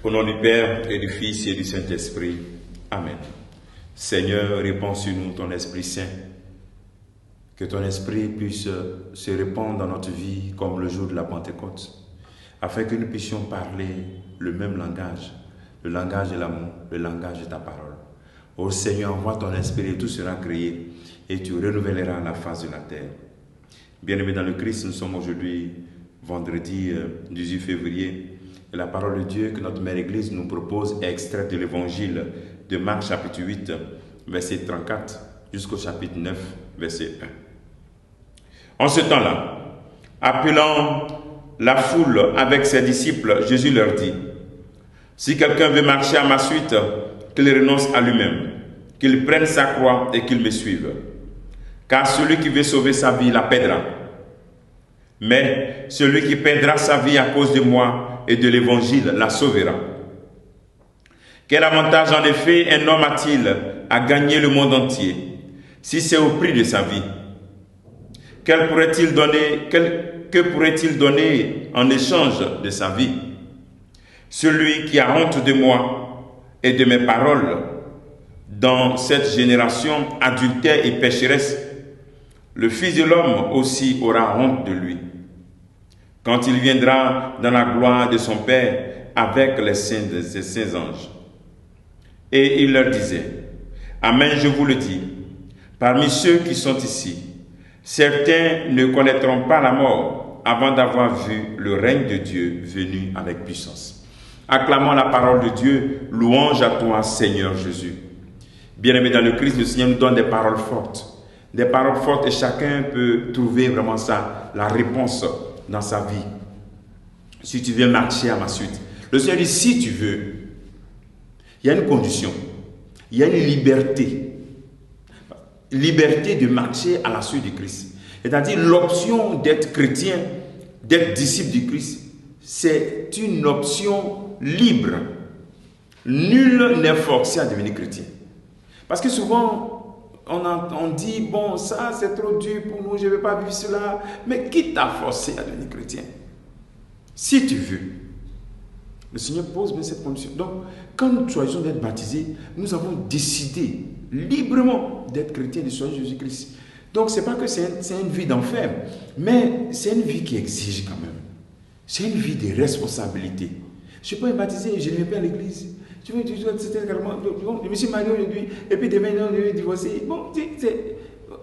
Au nom du Père et du Fils et du Saint-Esprit. Amen. Seigneur, répands sur nous ton Esprit Saint. Que ton Esprit puisse se répandre dans notre vie comme le jour de la Pentecôte, afin que nous puissions parler le même langage, le langage de l'amour, le langage de ta parole. Ô Seigneur, envoie ton Esprit et tout sera créé et tu renouvelleras la face de la terre. Bien-aimés dans le Christ, nous sommes aujourd'hui vendredi 18 février. Et la parole de Dieu que notre Mère Église nous propose est extraite de l'évangile de Marc chapitre 8, verset 34 jusqu'au chapitre 9, verset 1. En ce temps-là, appelant la foule avec ses disciples, Jésus leur dit: si quelqu'un veut marcher à ma suite, qu'il renonce à lui-même, qu'il prenne sa croix et qu'il me suive. Car celui qui veut sauver sa vie la perdra. Mais celui qui perdra sa vie à cause de moi et de l'évangile la sauvera. Quel avantage en effet un homme a-t-il à gagner le monde entier, si c'est au prix de sa vie? Que pourrait-il donner en échange de sa vie? Celui qui a honte de moi et de mes paroles dans cette génération adultère et pécheresse, le Fils de l'homme aussi aura honte de lui, quand il viendra dans la gloire de son Père avec les saints de ses saints anges. Et il leur disait: Amen, je vous le dis, parmi ceux qui sont ici, certains ne connaîtront pas la mort avant d'avoir vu le règne de Dieu venu avec puissance. Acclamons la parole de Dieu, louange à toi, Seigneur Jésus. Bien-aimés dans le Christ, le Seigneur nous donne des paroles fortes. Des paroles fortes et chacun peut trouver vraiment ça, la réponse dans sa vie. Si tu veux marcher à ma suite. Le Seigneur dit: si tu veux. Il y a une condition. Il y a une liberté. Liberté de marcher à la suite du Christ. C'est-à-dire l'option d'être chrétien, d'être disciple du Christ, c'est une option libre. Nul n'est forcé à devenir chrétien. Parce que souvent, on dit, bon, ça c'est trop dur pour nous, je ne vais pas vivre cela. Mais qui t'a forcé à devenir chrétien? Si tu veux. Le Seigneur pose bien cette condition. Donc, quand nous choisissons d'être baptisés, nous avons décidé librement d'être chrétiens, de choisir Jésus-Christ. Donc, ce n'est pas que c'est une vie d'enfer, mais c'est une vie qui exige quand même. C'est une vie de responsabilité. Je ne suis pas baptisé, je ne vais pas à l'église. Je me suis marié aujourd'hui, et puis demain, je vais divorcer. Bon,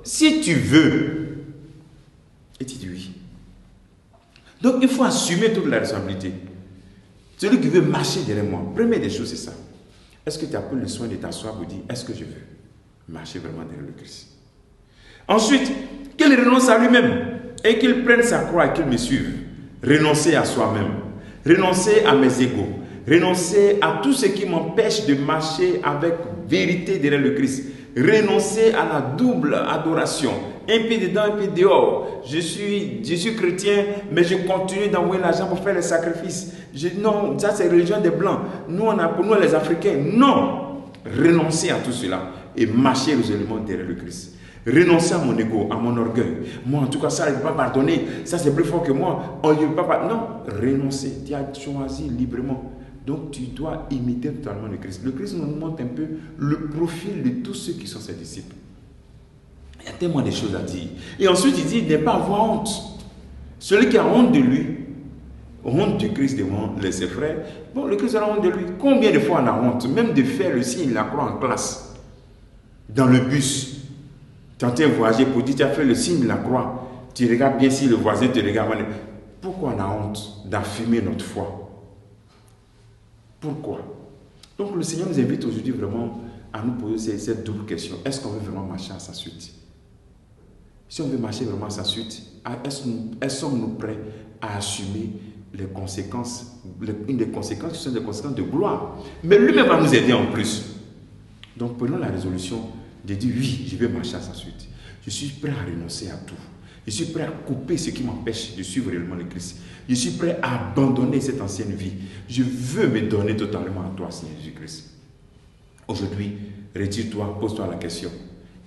si tu veux, et tu dis oui. Donc, il faut assumer toute la responsabilité. Celui qui veut marcher derrière moi, première des choses, c'est ça. Est-ce que tu as pris le soin de t'asseoir pour dire: est-ce que je veux marcher vraiment derrière le Christ? Ensuite, qu'il renonce à lui-même et qu'il prenne sa croix et qu'il me suive. Renoncer à soi-même, renoncer à mes égos, renoncer à tout ce qui m'empêche de marcher avec vérité derrière le Christ. Renoncer à la double adoration. Un pied dedans, un pied dehors. Je suis chrétien, mais je continue d'envoyer l'argent pour faire les sacrifices. Non, ça c'est la religion des Blancs. Nous, pour nous les Africains, non. Renoncer à tout cela et marcher résolument derrière le Christ. Renoncer à mon ego, à mon orgueil. Moi, en tout cas, ça, je ne peux pas pardonner. Ça, c'est plus fort que moi. Oh, je ne peux pas. Non, renoncer. Tu as choisi librement. Donc, tu dois imiter totalement le Christ. Le Christ nous montre un peu le profil de tous ceux qui sont ses disciples. Il y a tellement de choses à dire. Et ensuite, il dit: ne pas avoir honte. Celui qui a honte de lui, honte du Christ devant ses frères, bon, le Christ a honte de lui. Combien de fois on a honte, même de faire le signe de la croix en classe, dans le bus. Tu es en train de voyager pour dire: tu as fait le signe de la croix. Tu regardes bien si le voisin te regarde. Pourquoi on a honte d'affirmer notre foi? Pourquoi? Donc le Seigneur nous invite aujourd'hui vraiment à nous poser cette double question. Est-ce qu'on veut vraiment marcher à sa suite? Si on veut marcher vraiment à sa suite, sommes-nous prêts à assumer les conséquences, une des conséquences qui sont des conséquences de gloire? Mais lui-même va nous aider en plus. Donc prenons la résolution de dire: oui, je vais marcher à sa suite. Je suis prêt à renoncer à tout. Je suis prêt à couper ce qui m'empêche de suivre réellement le Christ. Je suis prêt à abandonner cette ancienne vie. Je veux me donner totalement à toi, Seigneur Jésus-Christ. Aujourd'hui, retire-toi, pose-toi la question: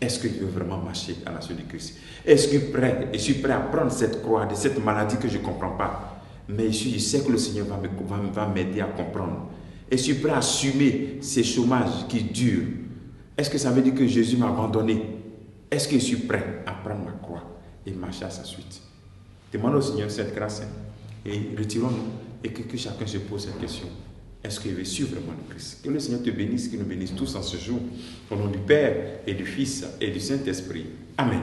est-ce que je veux vraiment marcher à la suite du Christ? Est-ce que je suis prêt à prendre cette croix de cette maladie que je ne comprends pas? Mais je sais que le Seigneur va m'aider à comprendre. Et je suis prêt à assumer ces chômages qui durent. Est-ce que ça veut dire que Jésus m'a abandonné? Est-ce que je suis prêt à prendre ma croix et marcher à sa suite? Demandons au Seigneur cette grâce et retirons-nous et que chacun se pose cette question. Est-ce que je vais suivre vraiment le Christ? Que le Seigneur te bénisse, qu'il nous bénisse tous en ce jour. Au nom du Père et du Fils et du Saint-Esprit. Amen.